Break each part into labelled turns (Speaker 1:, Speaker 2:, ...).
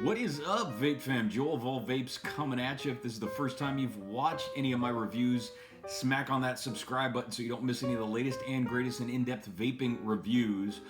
Speaker 1: What is up, Vape fam? Joel of All Vapes coming at you. If this is the first time you've watched any of my reviews, smack on that subscribe button so you don't miss any of the latest and greatest and in-depth vaping reviews.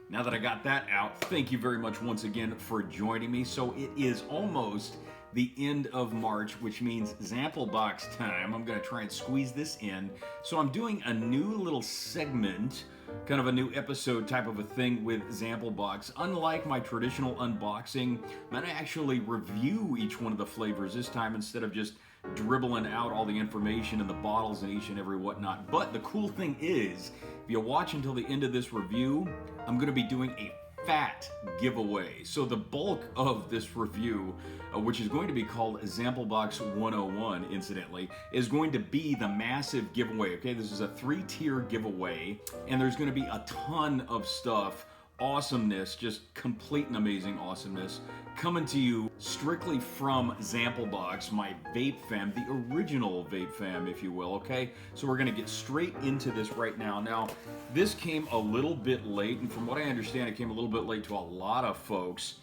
Speaker 1: Now that I got that out, thank you very much once again for joining me. So it is almost the end of March, which means Zamplebox time. I'm going to try and squeeze this in. So I'm doing a new little segment, kind of a new episode type of a thing with Zamplebox. Unlike my traditional unboxing, I'm going to actually review each one of the flavors this time instead of just dribbling out all the information and the bottles and each and every whatnot. But the cool thing is, if you watch until the end of this review, I'm going to be doing a fat giveaway. So the bulk of this review, which is going to be called Zamplebox 101, incidentally, is going to be the massive giveaway. Okay, this is a 3-tier giveaway, and there's going to be a ton of stuff, awesomeness, just complete and amazing awesomeness, coming to you strictly from Zamplebox, my vape fam, the original vape fam, if you will, okay? So we're gonna get straight into this right now. Now, this came a little bit late, and from what I understand, it came a little bit late to a lot of folks.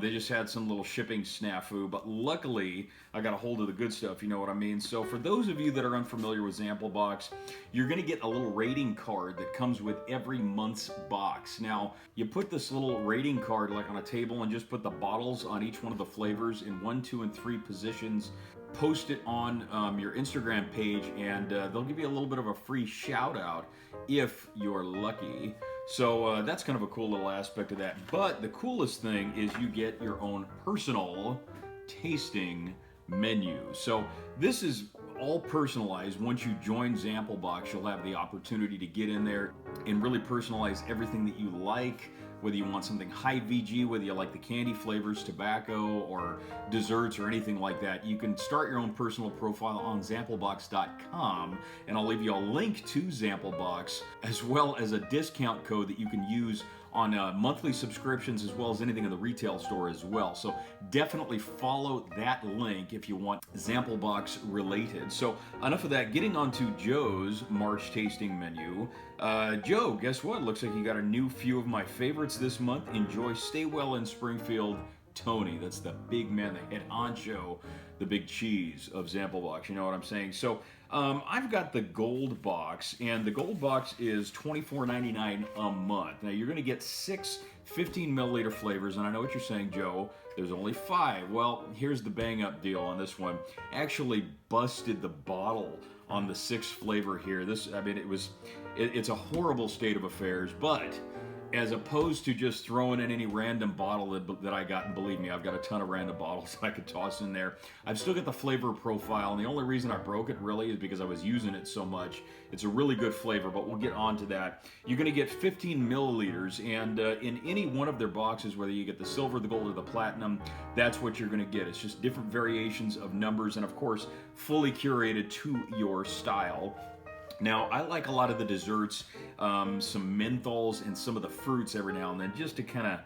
Speaker 1: They just had some little shipping snafu, but luckily I got a hold of the good stuff, you know what I mean? So for those of you that are unfamiliar with Zamplebox, you're gonna get a little rating card that comes with every month's box. Now, you put this little rating card like on a table and just put the bottles on each one of the flavors in 1, 2, and 3 positions. Post it on your Instagram page, and they'll give you a little bit of a free shout out if you're lucky. So that's kind of a cool little aspect of that. But the coolest thing is you get your own personal tasting menu. So this is all personalized. Once you join Zamplebox, you'll have the opportunity to get in there and really personalize everything that you like. Whether you want something high VG, whether you like the candy flavors, tobacco, or desserts, or anything like that, you can start your own personal profile on Zamplebox.com, and I'll leave you a link to Zamplebox, as well as a discount code that you can use on monthly subscriptions, as well as anything in the retail store as well. So definitely follow that link if you want Zamplebox related. So enough of that, getting on to Joe's March tasting menu. Joe, guess what? Looks like you got a new few of my favorites this month. Enjoy, stay well in Springfield. Tony, that's the big man, the head honcho, the big cheese of Zamplebox, you know what I'm saying? So I've got the gold box, and the gold box is $24.99 a month. Now you're gonna get 6 15 milliliter flavors, and I know what you're saying, Joe, there's only 5. Well, here's the bang up deal on this one. Actually busted the bottle on the 6th flavor here. It's a horrible state of affairs, but as opposed to just throwing in any random bottle that I got, and believe me, I've got a ton of random bottles that I could toss in there. I've still got the flavor profile, and the only reason I broke it really is because I was using it so much. It's a really good flavor, but we'll get on to that. You're gonna get 15 milliliters, and in any one of their boxes, whether you get the silver, the gold, or the platinum, that's what you're gonna get. It's just different variations of numbers, and of course, fully curated to your style. Now, I like a lot of the desserts, some menthols and some of the fruits every now and then, just to kind of,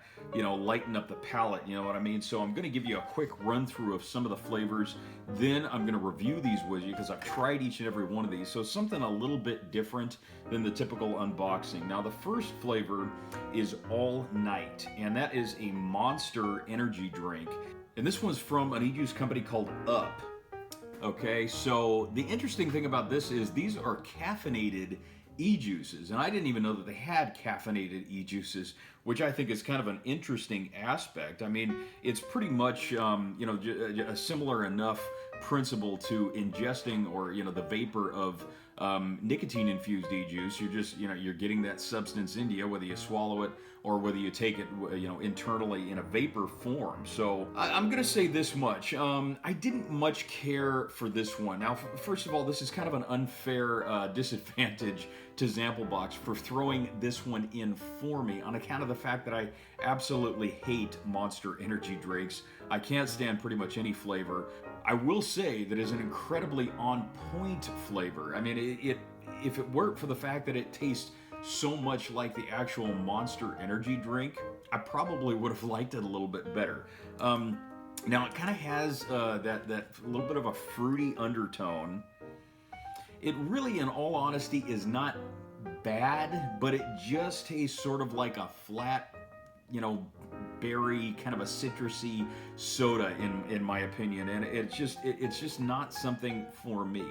Speaker 1: lighten up the palate, you know what I mean? So I'm going to give you a quick run through of some of the flavors, then I'm going to review these with you because I've tried each and every one of these. So something a little bit different than the typical unboxing. Now, the first flavor is All Night, and that is a Monster energy drink. And this one's from an e-juice company called Up. Okay, so the interesting thing about this is these are caffeinated e-juices, and I didn't even know that they had caffeinated e-juices, which I think is kind of an interesting aspect. I mean, it's pretty much, a similar enough principle to ingesting or, the vapor of nicotine infused e-juice. You're just, you're getting that substance into you, whether you swallow it or whether you take it, internally in a vapor form. So I'm gonna say this much. I didn't much care for this one. Now, first of all, this is kind of an unfair disadvantage to Zamplebox for throwing this one in for me on account of the fact that I absolutely hate Monster energy drinks. I can't stand pretty much any flavor. I will say that it's an incredibly on point flavor. I mean, if it weren't for the fact that it tastes so much like the actual Monster energy drink, I probably would have liked it a little bit better. Now, it kind of has that little bit of a fruity undertone. It really, in all honesty, is not bad, but it just tastes sort of like a flat, berry, kind of a citrusy soda in my opinion, and it's just not something for me.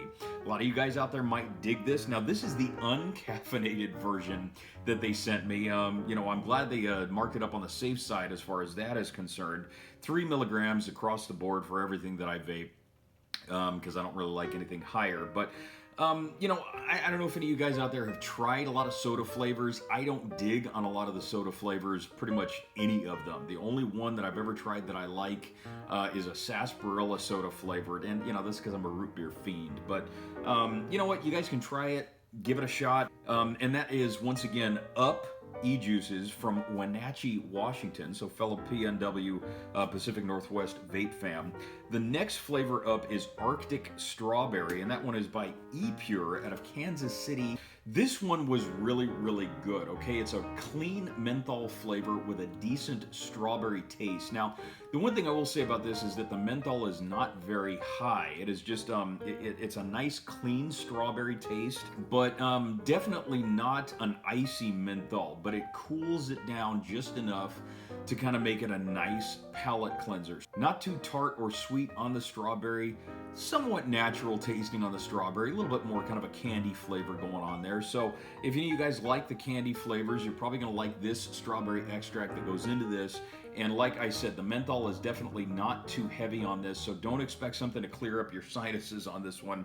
Speaker 1: A lot of you guys out there might dig this. Now this is the uncaffeinated version that they sent me. You know, I'm glad they marked it up on the safe side as far as that is concerned. 3 milligrams across the board for everything that I vape, because I don't really like anything higher. But you know, I don't know if any of you guys out there have tried a lot of soda flavors. I don't dig on a lot of the soda flavors, pretty much any of them. The only one that I've ever tried that I like is a sarsaparilla soda flavored, and you know, that's because I'm a root beer fiend. But you know what, you guys can try it, give it a shot, and that is once again Up E-Juices from Wenatchee, Washington, so fellow PNW Pacific Northwest vape fam. The next flavor up is Arctic Strawberry, and that one is by E-Pure out of Kansas City. This one was really, really good, okay? It's a clean menthol flavor with a decent strawberry taste. Now, the one thing I will say about this is that the menthol is not very high. It is just, it's a nice, clean strawberry taste, but definitely not an icy menthol, but it cools it down just enough to kind of make it a nice palate cleanser. Not too tart or sweet on the strawberry, somewhat natural tasting on the strawberry, a little bit more kind of a candy flavor going on there. So if any of you guys like the candy flavors, you're probably going to like this strawberry extract that goes into this. And like I said, the menthol is definitely not too heavy on this, so don't expect something to clear up your sinuses on this one.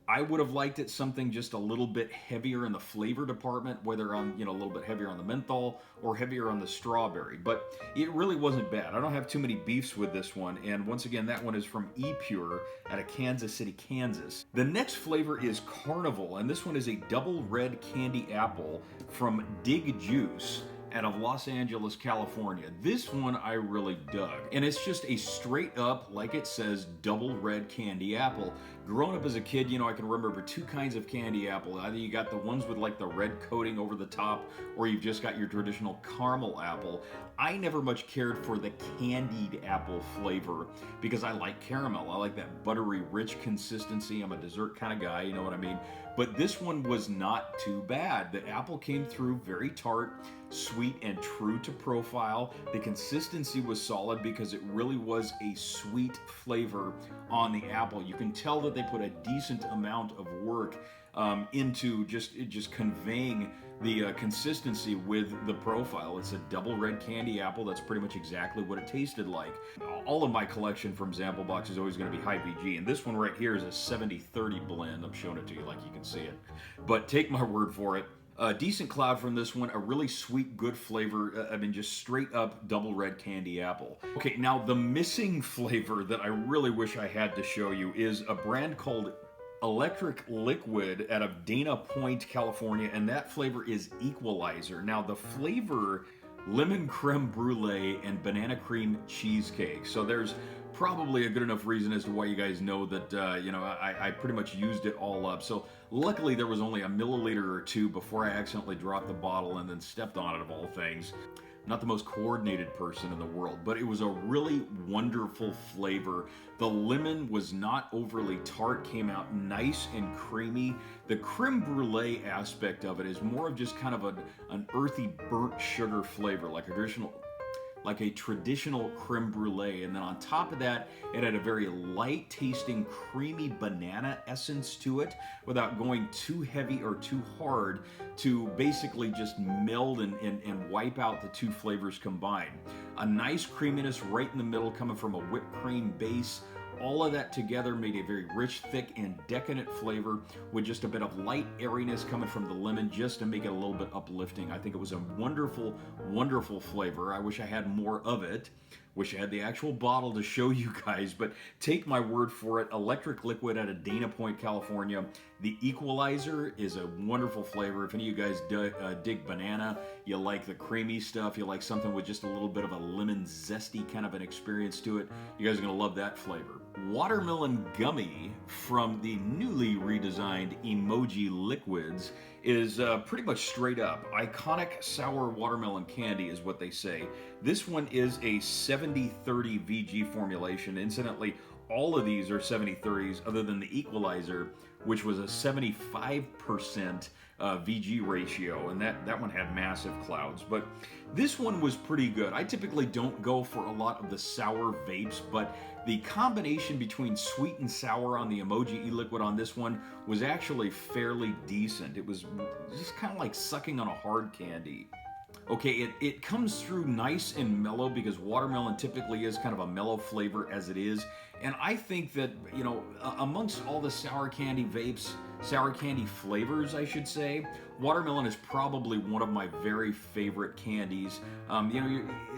Speaker 1: I would have liked it something just a little bit heavier in the flavor department, whether on, you know, a little bit heavier on the menthol or heavier on the strawberry, but it really wasn't bad. I don't have too many beefs with this one, and once again, that one is from E-Pure out of Kansas City, Kansas. The next flavor is Carnival, and this one is a double red candy apple from Dig Juice out of Los Angeles, California. This one I really dug, and it's just a straight up, like it says, double red candy apple. Growing up as a kid, you know, I can remember two kinds of candy apple. Either you got the ones with like the red coating over the top, or you've just got your traditional caramel apple. I never much cared for the candied apple flavor because I like caramel. I like that buttery, rich consistency. I'm a dessert kind of guy, you know what I mean? But this one was not too bad. The apple came through very tart, sweet, and true to profile. The consistency was solid because it really was a sweet flavor on the apple. You can tell that they put a decent amount of work into just conveying the consistency with the profile. It's a double red candy apple. That's pretty much exactly what it tasted like. All of my collection from Zamplebox is always going to be high VG, and this one right here is a 70-30 blend. I'm showing it to you like you can see it, but take my word for it. A decent cloud from this one, a really sweet, good flavor. I mean, just straight up double red candy apple. Okay, now the missing flavor that I really wish I had to show you is a brand called Electric Liquid out of Dana Point, California, and that flavor is Equalizer. Now the flavor, lemon creme brulee and banana cream cheesecake. So there's probably a good enough reason as to why you guys know that, you know, I pretty much used it all up. So luckily there was only a milliliter or two before I accidentally dropped the bottle and then stepped on it, of all things. Not the most coordinated person in the world, but it was a really wonderful flavor. The lemon was not overly tart, came out nice and creamy. The creme brulee aspect of it is more of just kind of an earthy burnt sugar flavor, like a traditional creme brulee, and then on top of that, it had a very light tasting creamy banana essence to it without going too heavy or too hard to basically just meld and wipe out the two flavors combined. A nice creaminess right in the middle coming from a whipped cream base. All of that together made a very rich, thick, and decadent flavor with just a bit of light airiness coming from the lemon just to make it a little bit uplifting. I think it was a wonderful, wonderful flavor. I wish I had more of it. Wish I had the actual bottle to show you guys, but take my word for it. Electric Liquid out of Dana Point, California. The Equalizer is a wonderful flavor. If any of you guys dig banana, you like the creamy stuff, you like something with just a little bit of a lemon zesty kind of an experience to it, you guys are going to love that flavor. Watermelon Gummy from the newly redesigned Emoji Liquids is pretty much straight up. Iconic sour watermelon candy is what they say. This one is a 70-30 VG formulation. Incidentally, all of these are 70-30s other than the equalizer, which was a 75% VG ratio, and that one had massive clouds. But this one was pretty good. I typically don't go for a lot of the sour vapes, but the combination between sweet and sour on the Emoji e-liquid on this one was actually fairly decent. It was just kind of like sucking on a hard candy. Okay, it comes through nice and mellow because watermelon typically is kind of a mellow flavor as it is. And I think that, you know, amongst all the sour candy vapes, sour candy flavors, I should say, watermelon is probably one of my very favorite candies. You know,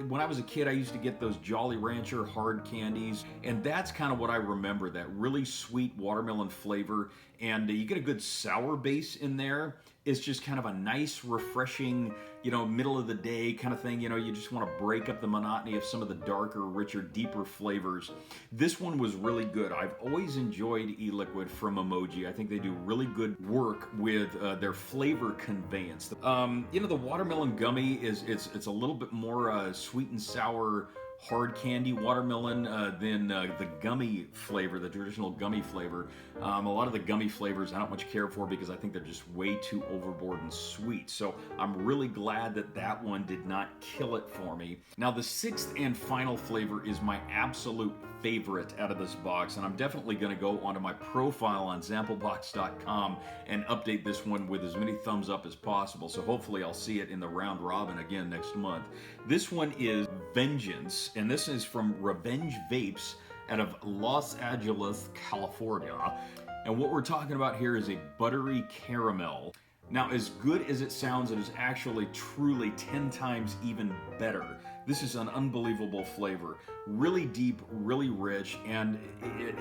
Speaker 1: when I was a kid, I used to get those Jolly Rancher hard candies, and that's kind of what I remember, that really sweet watermelon flavor. And you get a good sour base in there. It's just kind of a nice, refreshing, you know, middle of the day kind of thing. You know, you just want to break up the monotony of some of the darker, richer, deeper flavors. This one was really good. I've always enjoyed e-liquid from Emoji. I think they do really good work with their flavor conveyance. You know, the watermelon gummy it's a little bit more sweet and sour hard candy watermelon than the gummy flavor, the traditional gummy flavor. A lot of the gummy flavors I don't much care for because I think they're just way too overboard and sweet. So I'm really glad that that one did not kill it for me. Now the sixth and final flavor is my absolute favorite out of this box, and I'm definitely going to go onto my profile on Zamplebox.com and update this one with as many thumbs up as possible. So hopefully I'll see it in the round robin again next month. This one is Vengeance, and this is from Revenge Vapes out of Los Angeles, California. And what we're talking about here is a buttery caramel. Now, as good as it sounds, it is actually truly 10 times even better. This is an unbelievable flavor. Really deep, really rich, and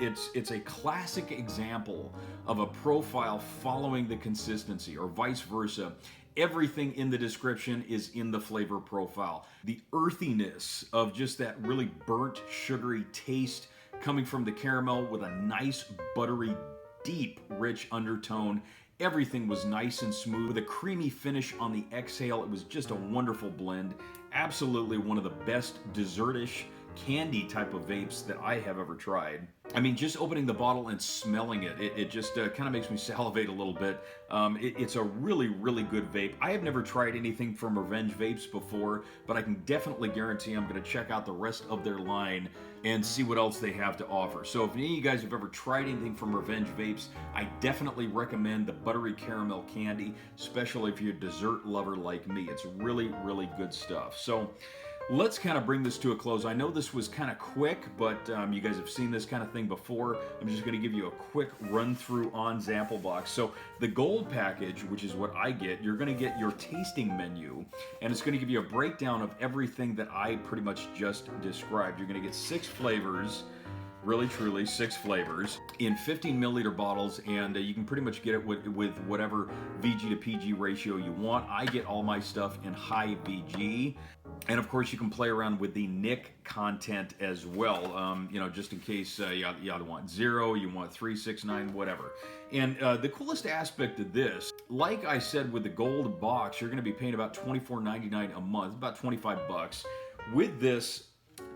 Speaker 1: it's a classic example of a profile following the consistency, or vice versa. Everything in the description is in the flavor profile. The earthiness of just that really burnt, sugary taste coming from the caramel with a nice, buttery, deep, rich undertone. Everything was nice and smooth with a creamy finish on the exhale. It was just a wonderful blend. Absolutely one of the best dessertish candy type of vapes that I have ever tried. I mean, just opening the bottle and smelling it just kind of makes me salivate a little bit. It's a really, really good vape. I have never tried anything from Revenge Vapes before, but I can definitely guarantee I'm going to check out the rest of their line and see what else they have to offer. So if any of you guys have ever tried anything from Revenge Vapes, I definitely recommend the buttery caramel candy, especially if you're a dessert lover like me. It's really, really good stuff. So let's kind of bring this to a close. I know this was kind of quick, but you guys have seen this kind of thing before. I'm just going to give you a quick run through on Zamplebox. So the gold package, which is what I get, you're going to get your tasting menu, and it's going to give you a breakdown of everything that I pretty much just described. You're going to get 6 flavors. Really, truly, 6 flavors in 15 milliliter bottles, and you can pretty much get it with whatever VG to PG ratio you want. I get all my stuff in high VG, and of course you can play around with the nic content as well. You know, just in case you either want 0, you want 3, 6, 9, whatever. And the coolest aspect of this, like I said with the gold box, you're going to be paying about $24.99 a month, about 25 bucks. With this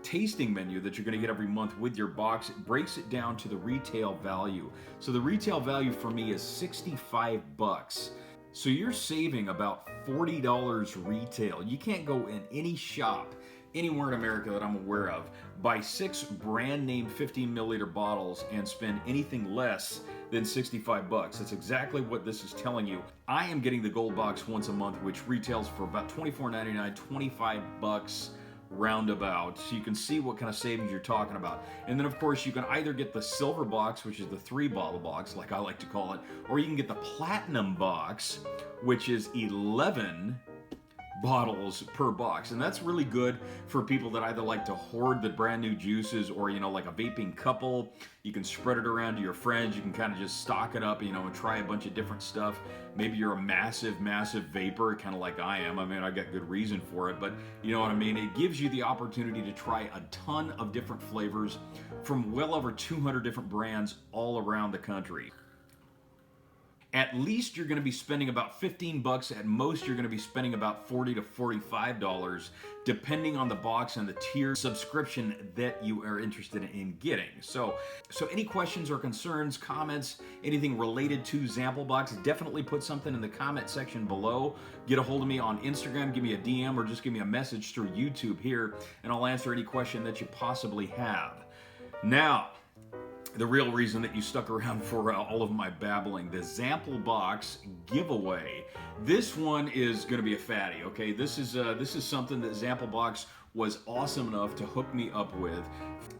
Speaker 1: tasting menu that you're going to get every month with your box, it breaks it down to the retail value. So the retail value for me is 65 bucks. So you're saving about $40 retail. You can't go in any shop anywhere in America that I'm aware of, buy 6 brand name 15 milliliter bottles and spend anything less than 65 bucks. That's exactly what this is telling you. I am getting the gold box once a month, which retails for about $24.99, 25 bucks roundabout, so you can see what kind of savings you're talking about. And then of course you can either get the silver box, which is the 3 bottle box like I like to call it, or you can get the platinum box, which is 11 bottles per box. And that's really good for people that either like to hoard the brand new juices, or, you know, like a vaping couple, you can spread it around to your friends. You can kind of just stock it up, you know, and try a bunch of different stuff. Maybe you're a massive vapor, kind of like I am. I mean, I got good reason for it, but you know what I mean? It gives you the opportunity to try a ton of different flavors from well over 200 different brands all around the country. At least you're going to be spending about 15 bucks. At most, you're going to be spending about $40 to $45, depending on the box and the tier subscription that you are interested in getting. So any questions or concerns, comments, anything related to Zamplebox, definitely put something in the comment section below. Get a hold of me on Instagram, give me a DM, or just give me a message through YouTube here, and I'll answer any question that you possibly have. Now, the real reason that you stuck around for all of my babbling, the Zamplebox giveaway. This one is going to be a fatty, okay? This is something that Zamplebox was awesome enough to hook me up with,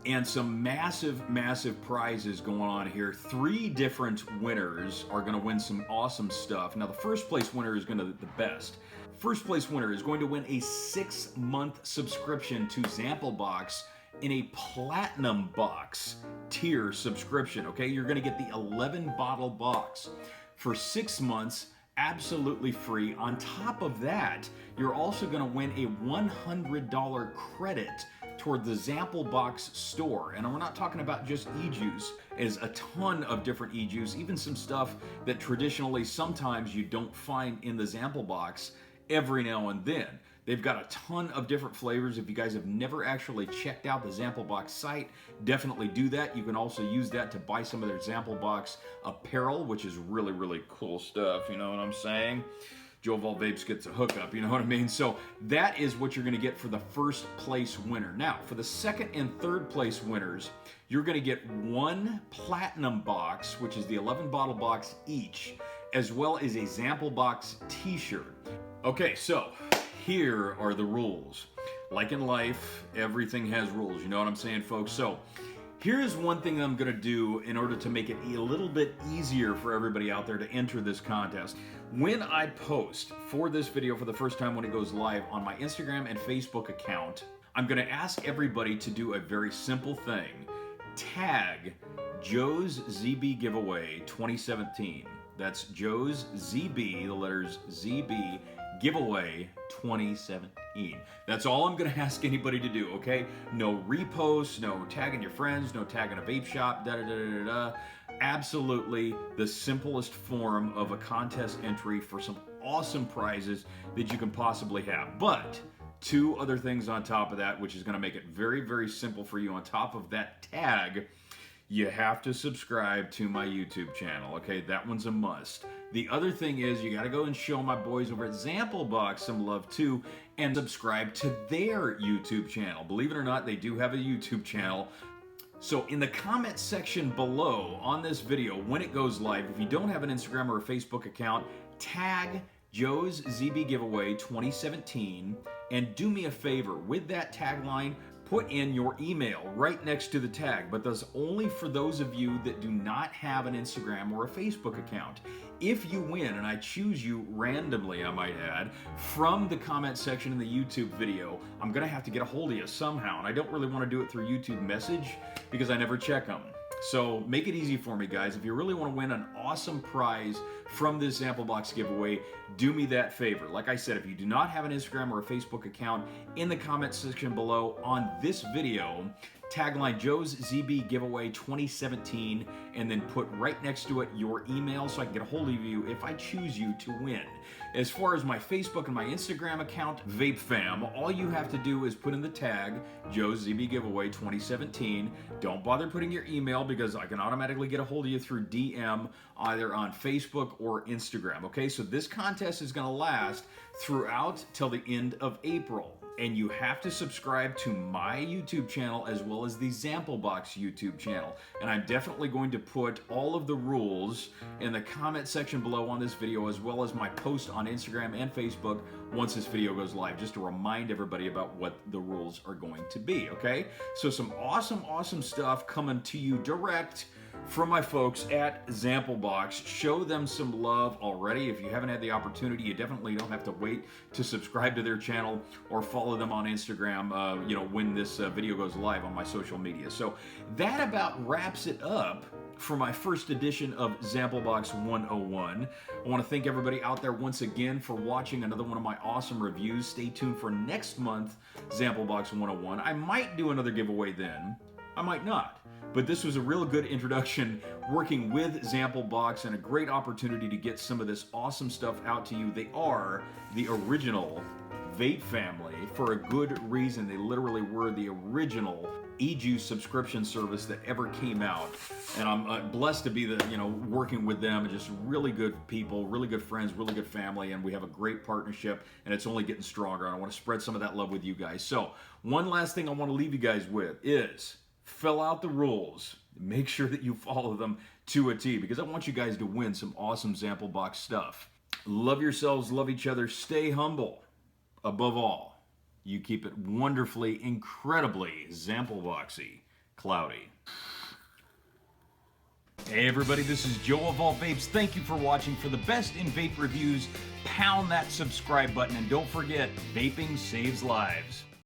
Speaker 1: and some massive prizes going on here. 3 different winners are going to win some awesome stuff. Now, the first place winner is going to the best. First place winner is going to win a 6-month subscription to Zamplebox in a platinum box tier subscription, okay? You're gonna get the 11 bottle box for 6 months, absolutely free. On top of that, you're also gonna win a $100 credit toward the Zamplebox store. And we're not talking about just e-juice. There's a ton of different e-juice, even some stuff that traditionally sometimes you don't find in the Zamplebox every now and then. They've got a ton of different flavors. If you guys have never actually checked out the Zamplebox site, definitely do that. You can also use that to buy some of their Zamplebox apparel, which is really cool stuff, you know what I'm saying? Joe of All Vapes gets a hookup, you know what I mean? So that is what you're gonna get for the first place winner. Now, for the second and third place winners, you're gonna get 1 platinum box, which is the 11 bottle box each, as well as a Zamplebox t-shirt. Okay, so here are the rules. Like in life, everything has rules, you know what I'm saying, folks? So here's one thing I'm gonna do in order to make it a little bit easier for everybody out there to enter this contest. When I post for this video for the first time when it goes live on my Instagram and Facebook account, I'm gonna ask everybody to do a very simple thing. Tag Joe's ZB Giveaway 2017. That's Joe's ZB, the letters ZB, Giveaway 2017. That's all I'm gonna ask anybody to do, okay? No reposts, no tagging your friends, no tagging a vape shop, Absolutely the simplest form of a contest entry for some awesome prizes that you can possibly have. But 2 other things on top of that, which is gonna make it very simple for you. On top of that tag, you have to subscribe to my YouTube channel, okay? That one's a must. The other thing is you gotta go and show my boys over at Zamplebox some love too, and subscribe to their YouTube channel. Believe it or not, they do have a YouTube channel. So in the comment section below on this video, when it goes live, if you don't have an Instagram or a Facebook account, tag Joe's ZB Giveaway 2017, and do me a favor, with that tagline, put in your email right next to the tag, but that's only for those of you that do not have an Instagram or a Facebook account. If you win, and I choose you randomly, I might add, from the comment section in the YouTube video, I'm gonna have to get a hold of you somehow, and I don't really wanna do it through YouTube message because I never check them. So make it easy for me, guys. If you really want to win an awesome prize from this Zamplebox giveaway, do me that favor. Like I said, if you do not have an Instagram or a Facebook account, in the comment section below on this video, tagline Joe's ZB Giveaway 2017, and then put right next to it your email so I can get a hold of you if I choose you to win. As far as my Facebook and my Instagram account, Vape Fam, all you have to do is put in the tag Joe's ZB Giveaway 2017. Don't bother putting your email because I can automatically get a hold of you through DM either on Facebook or Instagram. Okay, so this contest is going to last throughout till the end of April. And you have to subscribe to my YouTube channel as well as the Zamplebox YouTube channel. And I'm definitely going to put all of the rules in the comment section below on this video, as well as my post on Instagram and Facebook once this video goes live, just to remind everybody about what the rules are going to be, okay? So some awesome stuff coming to you direct from my folks at Zamplebox. Show them some love already. If you haven't had the opportunity, you definitely don't have to wait to subscribe to their channel or follow them on Instagram, you know, when this video goes live on my social media. So that about wraps it up for my first edition of Zamplebox 101. I want to thank everybody out there once again for watching another one of my awesome reviews. Stay tuned for next month, Zamplebox 101. I might do another giveaway then. I might not. But this was a real good introduction working with Zamplebox and a great opportunity to get some of this awesome stuff out to you. They are the original Vape family for a good reason. They literally were the original e-juice subscription service that ever came out, and I'm blessed to be working with them, and just really good people, really good friends, really good family, and we have a great partnership, and it's only getting stronger, and I want to spread some of that love with you guys. So one last thing I want to leave you guys with is fill out the rules. Make sure that you follow them to a T, because I want you guys to win some awesome Zamplebox stuff. Love yourselves, love each other, stay humble. Above all, you keep it wonderfully, incredibly Zampleboxy cloudy. Hey everybody, this is Joe of All Vapes. Thank you for watching. For the best in vape reviews, pound that subscribe button, and don't forget, vaping saves lives.